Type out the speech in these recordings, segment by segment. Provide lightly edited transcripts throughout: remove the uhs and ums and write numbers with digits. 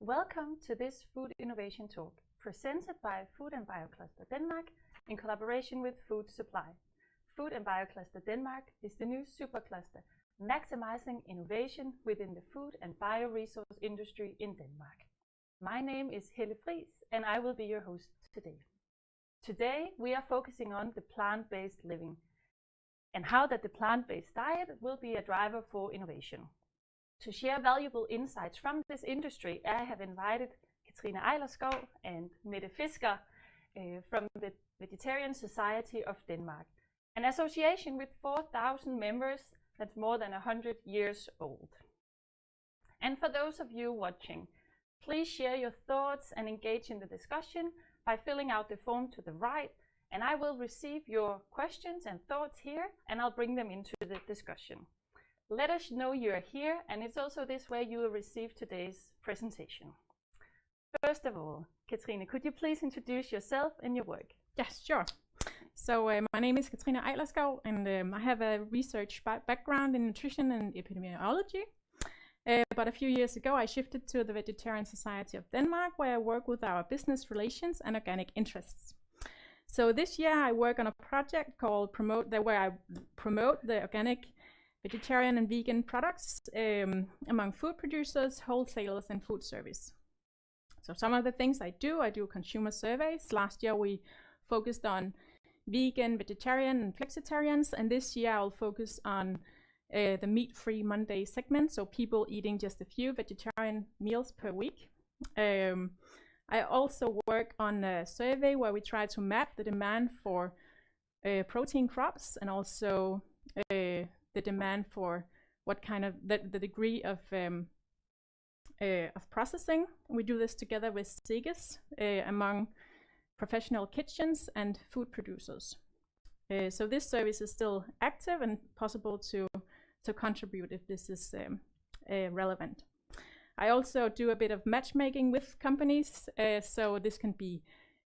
Welcome to this Food Innovation Talk, presented by Food and Biocluster Denmark in collaboration with Food Supply. Food and Biocluster Denmark is the new supercluster maximizing innovation within the food and bioresource industry in Denmark. My name is Helle Friis and I will be your host today. Today we are focusing on the plant-based living and how that the plant-based diet will be a driver for innovation. To share valuable insights from this industry, I have invited Katrine Ejlerskov and Mette Fisker from the Vegetarian Society of Denmark, an association with 4,000 members that's more than 100 years old. And for those of you watching, please share your thoughts and engage in the discussion by filling out the form to the right, and I will receive your questions and thoughts here and I'll bring them into the discussion. Let us know you are here, and it's also this way you will receive today's presentation. First of all, Katrine, could you please introduce yourself and your work? Yes, sure. So my name is Katrine Ejlerskov, and I have a research background in nutrition and epidemiology. But a few years ago, I shifted to the Vegetarian Society of Denmark, where I work with our business relations and organic interests. So this year, I work on a project called where I promote the organic, vegetarian and vegan products among food producers, wholesalers and food service. So some of the things I do consumer surveys. Last year we focused on vegan, vegetarian and flexitarians, and this year I'll focus on the meat-free Monday segment, so people eating just a few vegetarian meals per week. I also work on a survey where we try to map the demand for protein crops and also the demand for what kind of the degree of processing. We do this together with SIGES among professional kitchens and food producers. So this service is still active and possible to contribute if this is relevant. I also do a bit of matchmaking with companies. So this can be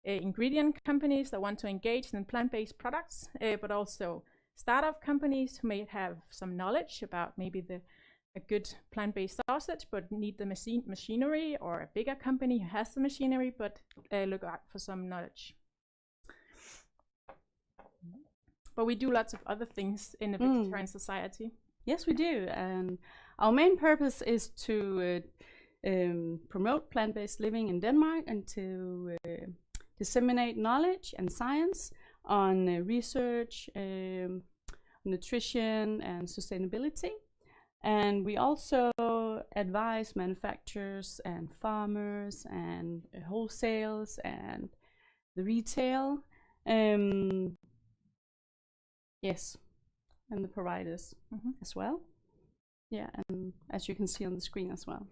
ingredient companies that want to engage in plant-based products, but also startup companies who may have some knowledge about maybe a good plant-based sausage but need the machinery, or a bigger company who has the machinery but look out for some knowledge. But we do lots of other things in the Vegetarian Society. Yes, we do, and our main purpose is to promote plant-based living in Denmark and to disseminate knowledge and science on research, nutrition and sustainability. And we also advise manufacturers and farmers and wholesales and the retail, yes, and the providers as well. Yeah, and as you can see on the screen as well.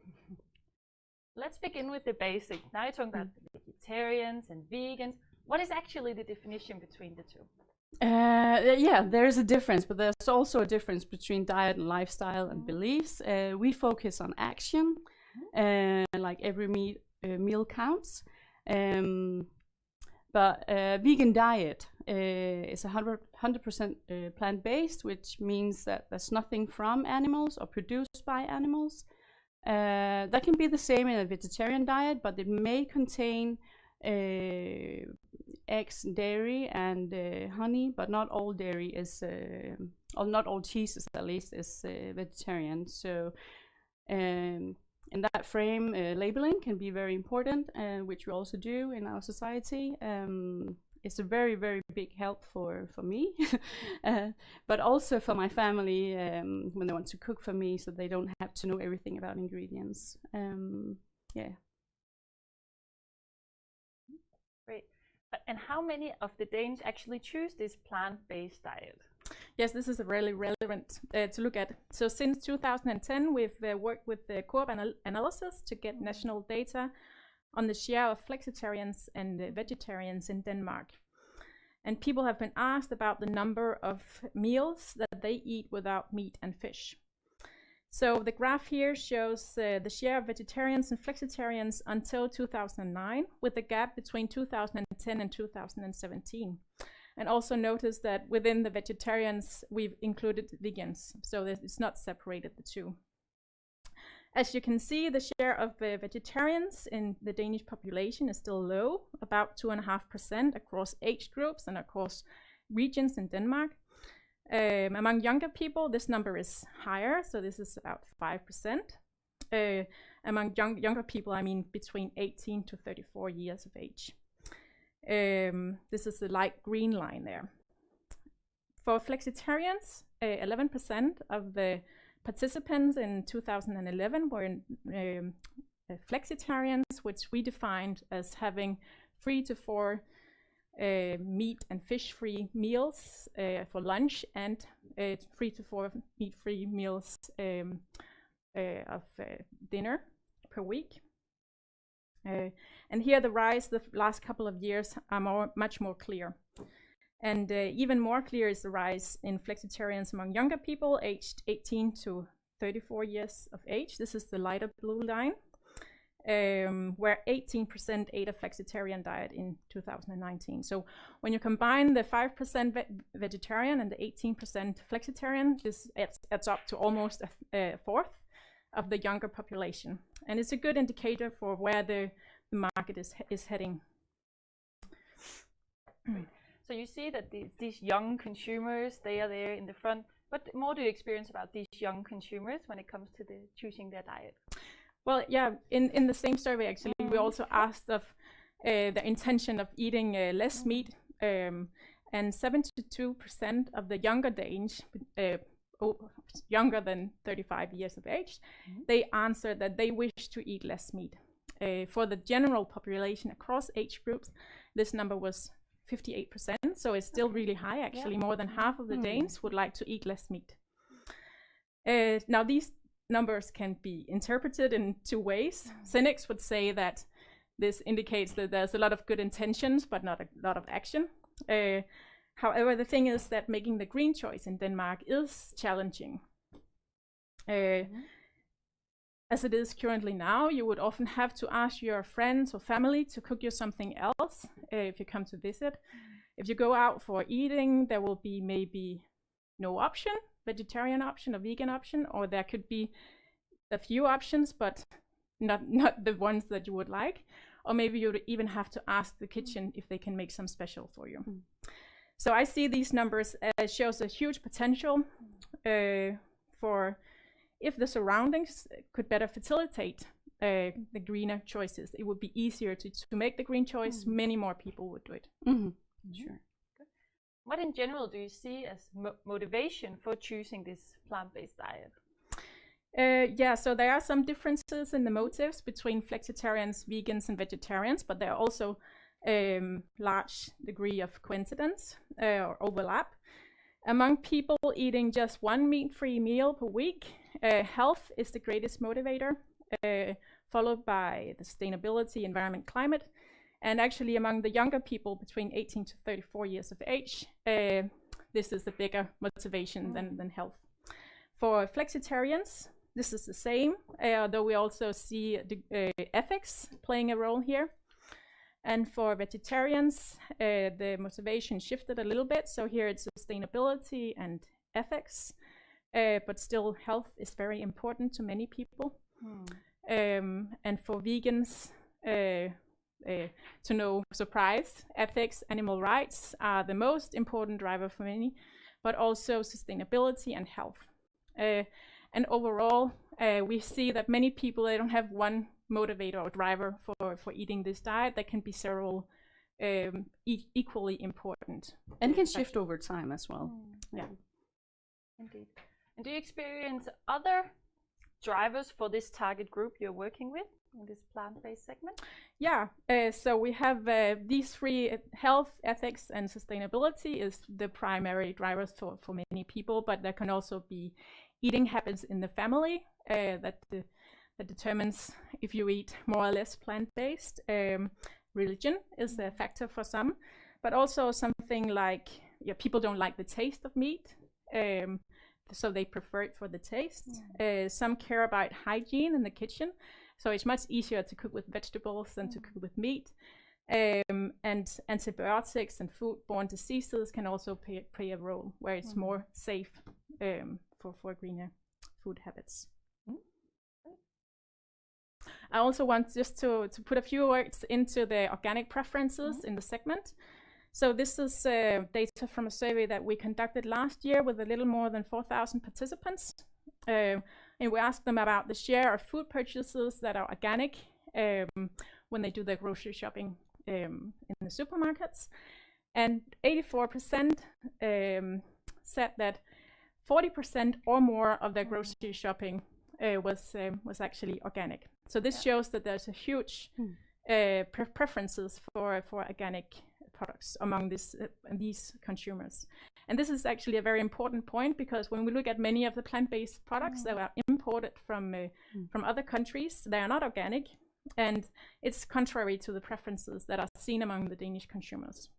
Let's begin with the basics. Now you're talking about vegetarians and vegans. What is actually the definition between the two? Yeah, there is a difference, but there's also a difference between diet and lifestyle and beliefs. We focus on action, like every meal counts. But vegan diet is 100% plant-based, which means that there's nothing from animals or produced by animals. That can be the same in a vegetarian diet, but it may contain eggs, dairy and honey, but not all dairy is or not all cheeses at least is vegetarian. So in that frame, labeling can be very important, which we also do in our society. It's a very, very big help for me, but also for my family when they want to cook for me, so they don't have to know everything about ingredients. Yeah. Great. And how many of the Danes actually choose this plant-based diet? Yes, this is really relevant to look at. So since 2010, we've worked with the Co-op analysis to get national data on the share of flexitarians and vegetarians in Denmark. And people have been asked about the number of meals that they eat without meat and fish. So the graph here shows the share of vegetarians and flexitarians until 2009, with the gap between 2010 and 2017. And also notice that within the vegetarians, we've included vegans, so that it's not separated the two. As you can see, the share of vegetarians in the Danish population is still low, about 2.5% across age groups and across regions in Denmark. Among younger people, this number is higher, so this is about 5%. Among younger people, I mean between 18 to 34 years of age. This is the light green line there. For flexitarians, 11% of the participants in 2011 were flexitarians, which we defined as having 3 to 4 meat and fish-free meals for lunch and 3 to 4 meat-free meals of dinner per week. And here the rise the last couple of years are much more clear. And even more clear is the rise in flexitarians among younger people aged 18 to 34 years of age. This is the lighter blue line, where 18% ate a flexitarian diet in 2019. So when you combine the 5% vegetarian and the 18% flexitarian, this adds up to almost a fourth of the younger population. And it's a good indicator for where the market is heading. So you see that these young consumers, they are there in the front. What more do you experience about these young consumers when it comes to choosing their diet? Well, yeah, in the same survey, actually, we also asked of the intention of eating less meat, and 72% of the younger Danes, younger than 35 years of age, they answered that they wish to eat less meat. For the general population across age groups, this number was 58%, so it's still really high. Actually, more than half of the Danes would like to eat less meat. Now, these numbers can be interpreted in two ways. Cynics would say that this indicates that there's a lot of good intentions, but not a lot of action. However, the thing is that making the green choice in Denmark is challenging. As it is currently now, you would often have to ask your friends or family to cook you something else if you come to visit. If you go out for eating, there will be maybe no option, vegetarian option or vegan option, or there could be a few options, but not the ones that you would like. Or maybe you would even have to ask the kitchen if they can make some special for you. So I see these numbers as shows a huge potential for if the surroundings could better facilitate the greener choices. It would be easier to make the green choice. Many more people would do it. Sure. What in general do you see as motivation for choosing this plant-based diet? Yeah, so there are some differences in the motives between flexitarians, vegans, and vegetarians, but there are also large degree of coincidence or overlap. Among people eating just one meat-free meal per week, health is the greatest motivator, followed by the sustainability, environment, climate. And actually among the younger people between 18 to 34 years of age, this is the bigger motivation than health. For flexitarians, this is the same, though we also see ethics playing a role here. And for vegetarians, the motivation shifted a little bit. So here it's sustainability and ethics, but still health is very important to many people. And for vegans, to no surprise, ethics, animal rights are the most important driver for many, but also sustainability and health. And overall, we see that many people, they don't have one motivator or driver for eating this diet. There can be several equally important. And can shift over time as well. Yeah. Indeed. And do you experience other drivers for this target group you're working with in this plant-based segment? Yeah, so we have these three: health, ethics, and sustainability is the primary drivers for many people, but there can also be eating habits in the family that determines if you eat more or less plant-based. Religion is a factor for some, but also something like people don't like the taste of meat, so they prefer it for the taste. Some care about hygiene in the kitchen, so it's much easier to cook with vegetables than to cook with meat. And antibiotics and foodborne diseases can also play a role where it's more safe for greener food habits. I also want just to put a few words into the organic preferences in the segment. So this is data from a survey that we conducted last year with a little more than 4,000 participants. And we asked them about the share of food purchases that are organic when they do their grocery shopping in the supermarkets. And 84% said that 40% or more of their grocery shopping was actually organic. So this shows that there's a huge preferences for organic products among these consumers. And this is actually a very important point, because when we look at many of the plant-based products that are imported from other countries, they are not organic, and it's contrary to the preferences that are seen among the Danish consumers.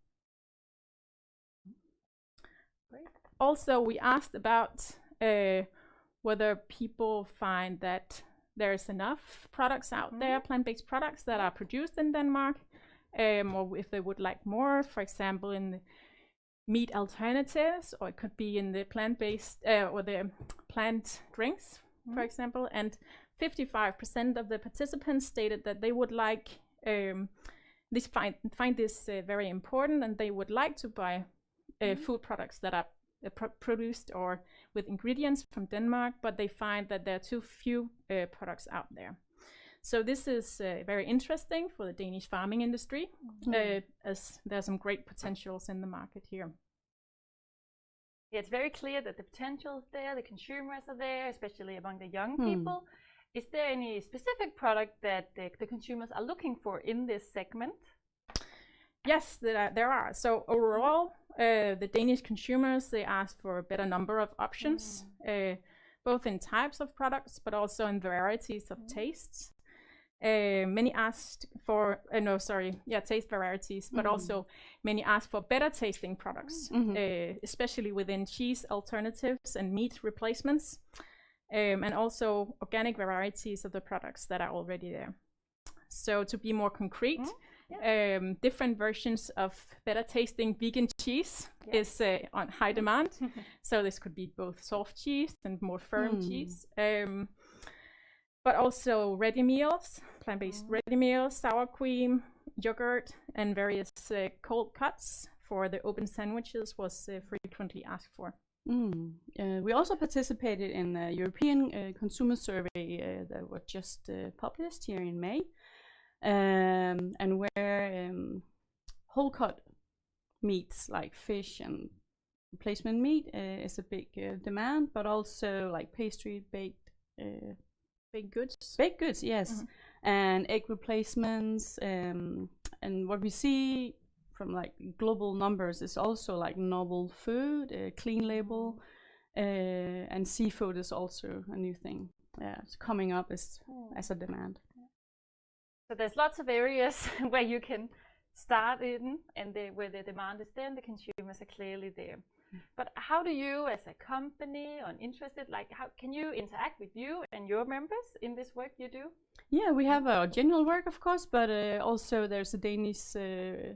Great. Also, we asked about whether people find that there's enough products out there, plant-based products that are produced in Denmark, or if they would like more, for example, in the meat alternatives, or it could be in the plant-based or the plant drinks, for example. And 55% of the participants stated that they would like find this very important, and they would like to buy food products that are produced or with ingredients from Denmark, but they find that there are too few products out there. So this is very interesting for the Danish farming industry, as there are some great potentials in the market here. Yeah, it's very clear that the potential is there, the consumers are there, especially among the young people. Is there any specific product that the consumers are looking for in this segment? Yes, there are. So overall, the Danish consumers, they ask for a better number of options, both in types of products, but also in varieties of tastes. Many asked for, taste varieties, but also many ask for better tasting products, especially within cheese alternatives and meat replacements, and also organic varieties of the products that are already there. So to be more concrete, different versions of better tasting vegan cheese is on high demand. So this could be both soft cheese and more firm cheese. But also ready meals, plant-based ready meals, sour cream, yogurt, and various cold cuts for the open sandwiches was frequently asked for. We also participated in a European consumer survey that was just published here in May, and where whole cut meats like fish and replacement meat is a big demand, but also like pastry, baked goods. Baked goods, yes, and egg replacements, and what we see from like global numbers is also like novel food, clean label, and seafood is also a new thing. Yeah, it's coming up as a demand. So there's lots of areas where you can start in, and where the demand is there and the consumers are clearly there. But how do you, as a company or interested, like how can you interact with you and your members in this work you do? Yeah, we have our general work, of course, but also there's a Danish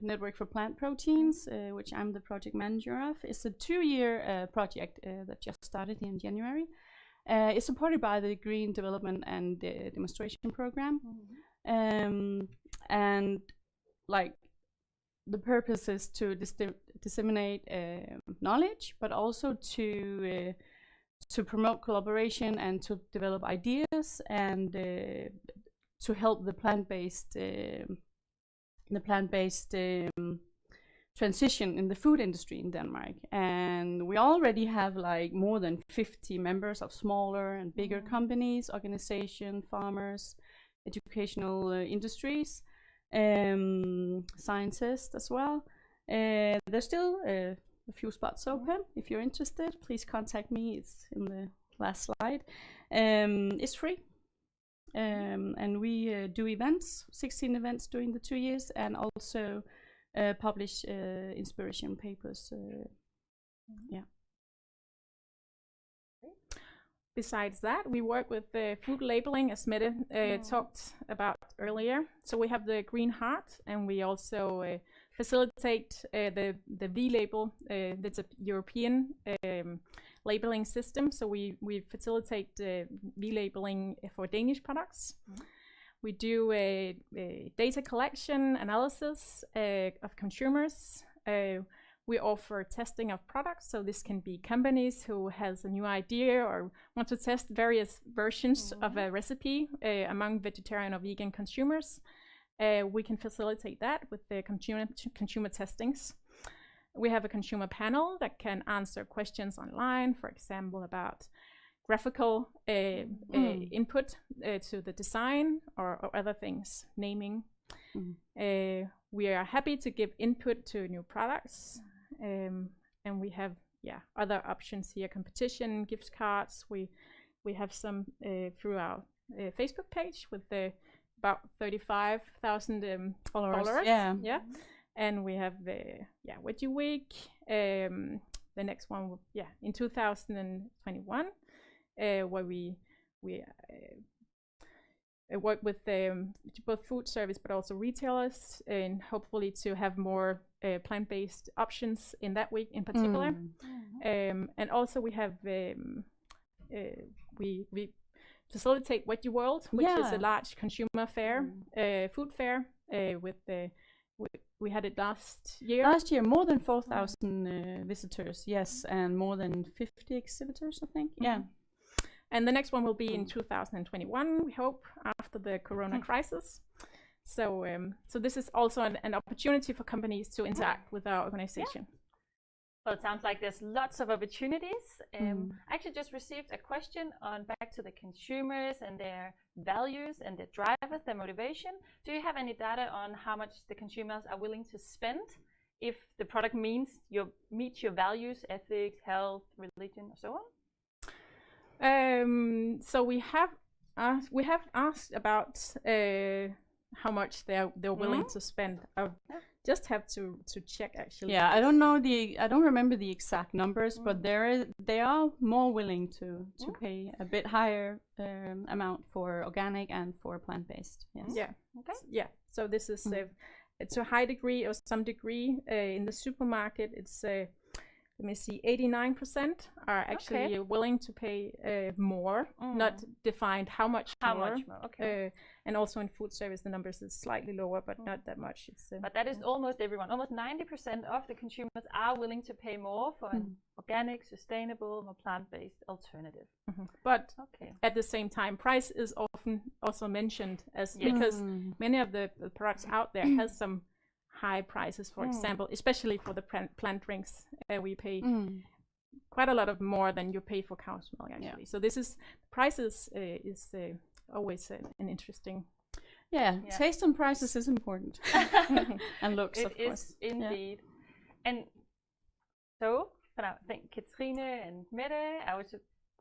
network for plant proteins, which I'm the project manager of. It's a 2-year project that just started in January. It's supported by the Green Development and Demonstration Program. And like the purpose is to disseminate knowledge, but also to promote collaboration and to develop ideas, and to help the plant-based transition in the food industry in Denmark. And we already have like more than 50 members of smaller and bigger companies, organizations, farmers, educational industries, scientists as well. There's still a few spots open. If you're interested, please contact me. It's in the last slide. It's free, and we do events, 16 events during the 2 years, and also publish inspiration papers. Besides that, we work with food labeling, as Mette talked about earlier. So we have the Green Heart, and we also facilitate the V-label. That's a European labeling system. So we facilitate V-labeling for Danish products. We do a data collection analysis of consumers. We offer testing of products, so this can be companies who has a new idea or want to test various versions of a recipe among vegetarian or vegan consumers. We can facilitate that with the consumer testings. We have a consumer panel that can answer questions online, for example, about graphical input to the design or other things, naming. We are happy to give input to new products. And we have other options here, competition, gift cards. We have some through our Facebook page with about 35,000 followers. Yeah. And we have Veggie Week. The next one will, in 2021, where we work with both food service but also retailers, and hopefully to have more plant-based options in that week in particular. And also we have we facilitate Veggie World, which is a large consumer fair, food fair. We had it last year. Last year, more than 4,000 visitors, yes, and more than 50 exhibitors, I think. Yeah. And the next one will be in 2021, we hope, after the corona crisis. So so this is also an opportunity for companies to interact with our organization. Well, it sounds like there's lots of opportunities. I actually just received a question on back to the consumers and their values and their drivers, their motivation. Do you have any data on how much the consumers are willing to spend if the product meets your values, ethics, health, religion, or so on? So we have asked about how much they're willing to spend. I just have to check actually. Yeah, I don't remember the exact numbers, but they are more willing to pay a bit higher amount for organic and for plant-based. Yes. Yeah. Okay. Yeah. So this is to a high degree or some degree in the supermarket. It's let me see, 89% are actually willing to pay more, not defined how much more. Okay. And also in food service, the numbers is slightly lower, but not that much. It's, but that is almost everyone. Almost 90% of the consumers are willing to pay more for an organic, sustainable, more plant-based alternative. But at the same time, price is often also mentioned as because many of the products out there has some high prices, for example, especially for the plant drinks. We pay quite a lot of more than you pay for cow's milk, actually. So this is prices is always an interesting. Taste and prices is important, and looks, of course. It is indeed. And so, I thank Katrine and Mette. I would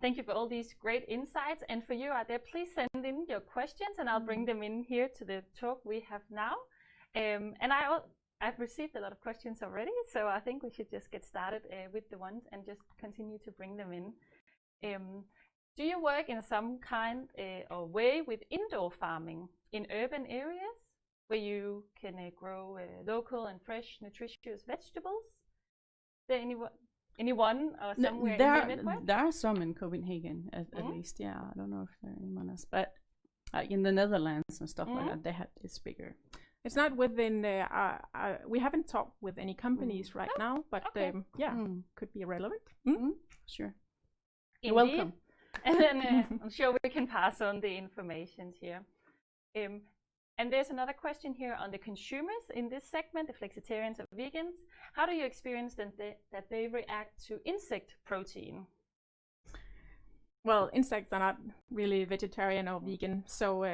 thank you for all these great insights. And for you out there, please send in your questions, and I'll bring them in here to the talk we have now. And I've received a lot of questions already, so I think we should just get started with the ones and just continue to bring them in. Do you work in some kind or way with indoor farming in urban areas where you can grow local and fresh, nutritious vegetables? Is there anyone or somewhere in your network? There are some in Copenhagen, at least. Yeah, I don't know if there are anyone else, but in the Netherlands and stuff like that, it's bigger. It's not within we haven't talked with any companies right now, but could be relevant. Sure. You're welcome. And then I'm sure we can pass on the information here. And there's another question here on the consumers in this segment, the flexitarians or vegans. How do you experience that they react to insect protein? Well, insects are not really vegetarian or vegan, so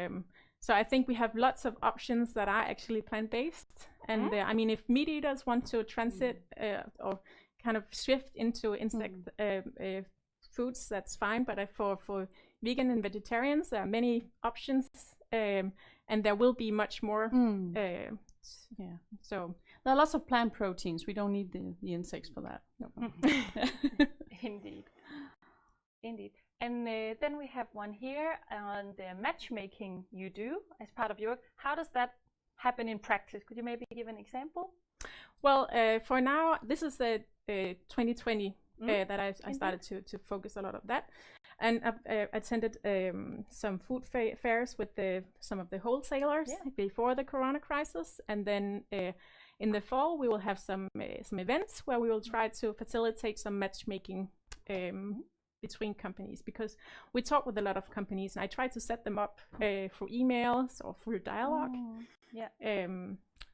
so I think we have lots of options that are actually plant-based. And I mean, if meat eaters want to transit or kind of shift into insect foods, that's fine. But for vegan and vegetarians, there are many options, and there will be much more. So there are lots of plant proteins. We don't need the insects for that. No. Indeed. Indeed. And then we have one here on the matchmaking you do as part of your work. How does that happen in practice? Could you maybe give an example? Well, for now, this is a 2020 that I started to focus a lot of that. And I've attended some food fairs with some of the wholesalers before the Corona crisis, and then in the fall we will have some events where we will try to facilitate some matchmaking between companies, because we talk with a lot of companies, and I try to set them up through emails or through dialogue.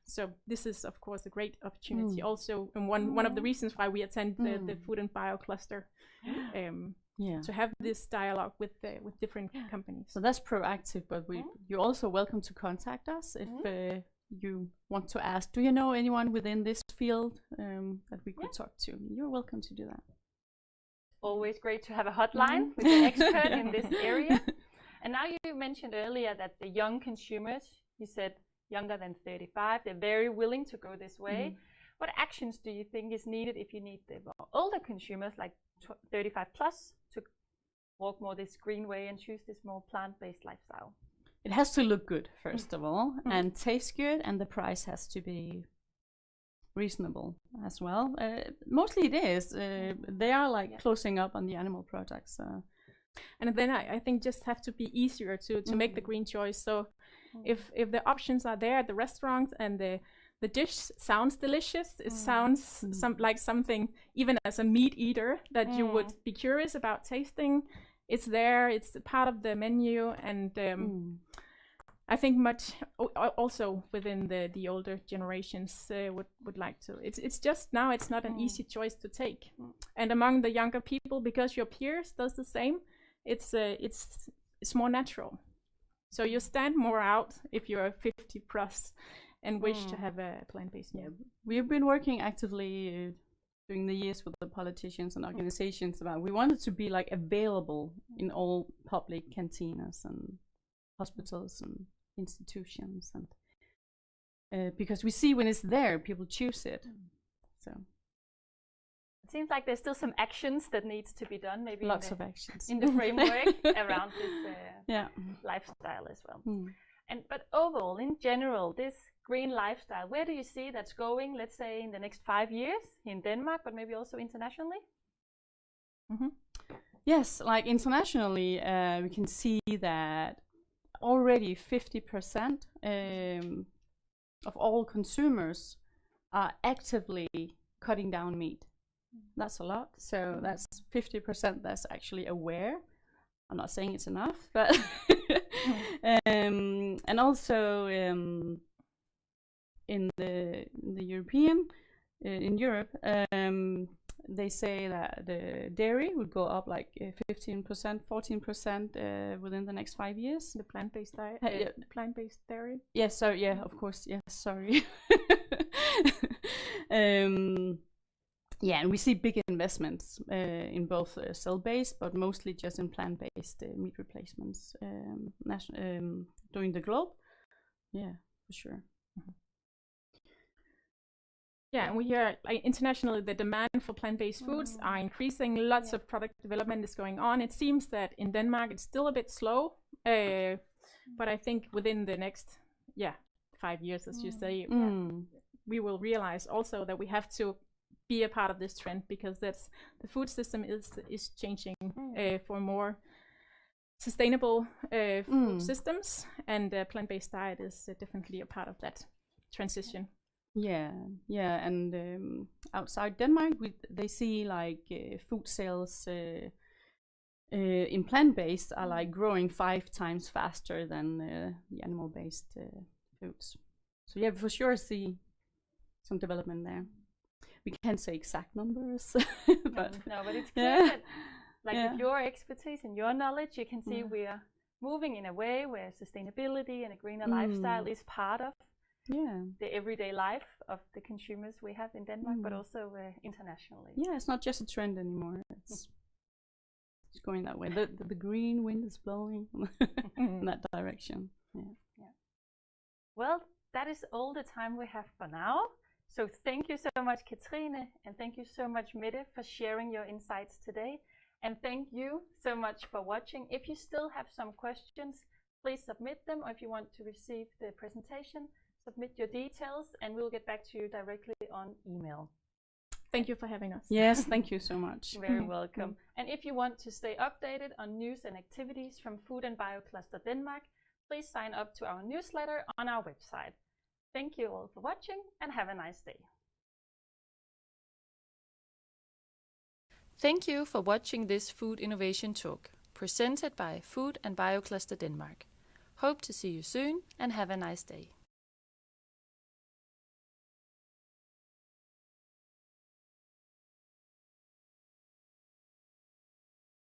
So this is of course a great opportunity also, and one of the reasons why we attend the Food and Bio cluster, to have this dialogue with different companies. So that's proactive, but you're also welcome to contact us if you want to ask, do you know anyone within this field that we could talk to? You're welcome to do that. Always great to have a hotline with an expert in this area. And now you mentioned earlier that the young consumers, you said younger than 35, they're very willing to go this way. What actions do you think is needed if you need the older consumers, like 35 plus, to walk more this green way and choose this more plant-based lifestyle? It has to look good, first of all, and taste good, and the price has to be reasonable as well. Mostly it is. They are like closing up on the animal products. And then I think just have to be easier to make the green choice. So if the options are there at the restaurant and the dish sounds delicious, it sounds like something, even as a meat eater, that you would be curious about tasting. It's there, it's part of the menu, and I think much also within the older generations would like to. It's just now it's not an easy choice to take, and among the younger people, because your peers does the same, it's more natural. So you stand more out if you're 50 plus and wish to have a plant-based meal. We've been working actively during the years with the politicians and organizations about, we wanted to be like available in all public cantinas and hospitals and institutions, and because we see when it's there, people choose it. So it seems like there's still some actions that needs to be done, maybe lots of actions in the framework around this lifestyle as well. But overall, in general, this green lifestyle, where do you see that's going, let's say in the next 5 years in Denmark, but maybe also internationally? Yes, like internationally, we can see that already 50% of all consumers are actively cutting down meat. That's a lot. So that's 50% that's actually aware. I'm not saying it's enough, but and also in the European in Europe, they say that the dairy would go up like 15%, 14% within the next 5 years. The plant-based diet, plant-based dairy. Yes, so of course, yes. Sorry. And we see big investments in both cell-based, but mostly just in plant-based meat replacements during the globe. Yeah, for sure. Yeah, and we hear internationally the demand for plant-based foods are increasing. Lots of product development is going on. It seems that in Denmark it's still a bit slow, but I think within the next 5 years, as you say, we will realize also that we have to be a part of this trend, because the food system is changing for more sustainable food systems, and plant-based diet is definitely a part of that transition. And outside Denmark, they see like food sales in plant-based are like growing 5 times faster than the animal-based foods. So for sure see some development there. We can't say exact numbers, but but it's clear that with your expertise and your knowledge, you can see we are moving in a way where sustainability and a greener lifestyle is part of the everyday life of the consumers we have in Denmark, but also internationally. Yeah, it's not just a trend anymore. It's going that way. The green wind is blowing in that direction. Well, that is all the time we have for now. So thank you so much, Katrine, and thank you so much, Mette, for sharing your insights today. And thank you so much for watching. If you still have some questions, please submit them, or if you want to receive the presentation, submit your details, and we'll get back to you directly on email. Thank you for having us. Yes, thank you so much. Very welcome. And if you want to stay updated on news and activities from Food and Biocluster Denmark, please sign up to our newsletter on our website. Thank you all for watching and have a nice day. Thank you for watching this Food Innovation Talk, presented by Food and Biocluster Denmark. Hope to see you soon and have a nice day.